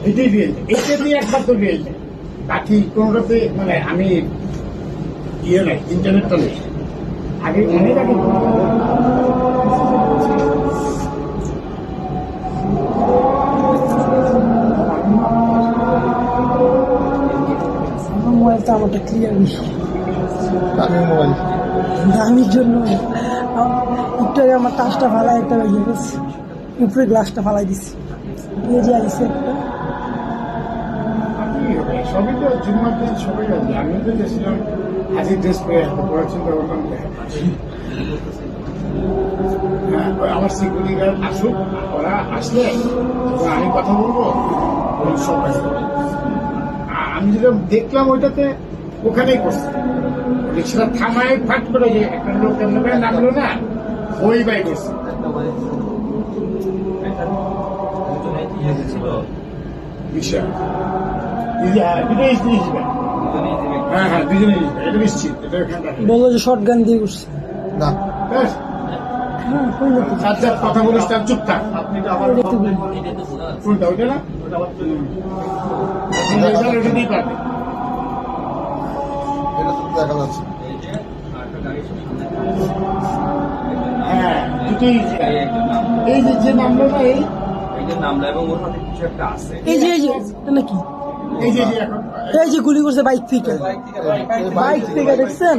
এটাই রিয়েল, এটা দিয়ে একবার তো রিয়েল নেই, বাকি কোনোটাতে মানে আমি ইয়ে নাই, ইন্টারনেটটা নেই। আগে অনেক আগে মোবাইলটা আমারটা ক্লিয়ার নেই, মোবাইল দামির জন্য একটু আগে আমার টাচটা ফালাই একটা ইয়ে গেছে, উপরে গ্লাসটা ফালাই দিচ্ছি, এই যে আইসে একটা সবই তো জুম্মার দিন সবাই জানি। আমিও তো গেছিলাম হাজির ড্রেস পরে পড়ার চিন্তা করলাম আমার সিকিউরিটি গার্ড আসুক, ওরা আসলে আমি কথা বলবো সব আসবে। আমি যেটা দেখলাম ওইটাতে ওখানেই করছে, রিক্সাটা থামায় ফাট করে যে একটা লোক নামলো না, ওই বাই করছে। বিষয় হ্যাঁ হ্যাঁ দুজনে এটা নিশ্চিত, এটা বললো যে শর্ট গান দিয়ে করছে। না কথা বলিস তার চুপ থাক। কোনটা ওইটা না, ওটা দিয়ে পারবে। এটা তো দেখা যাচ্ছে। হ্যাঁ দুটোই, এই যে নামলো না, এই যে নামলো এবং ওর হাতে কিছু একটা আছে, এই যে এটা নাকি এই যে এখন এই যে গুলি করছে বাইক থেকে দেখছেন।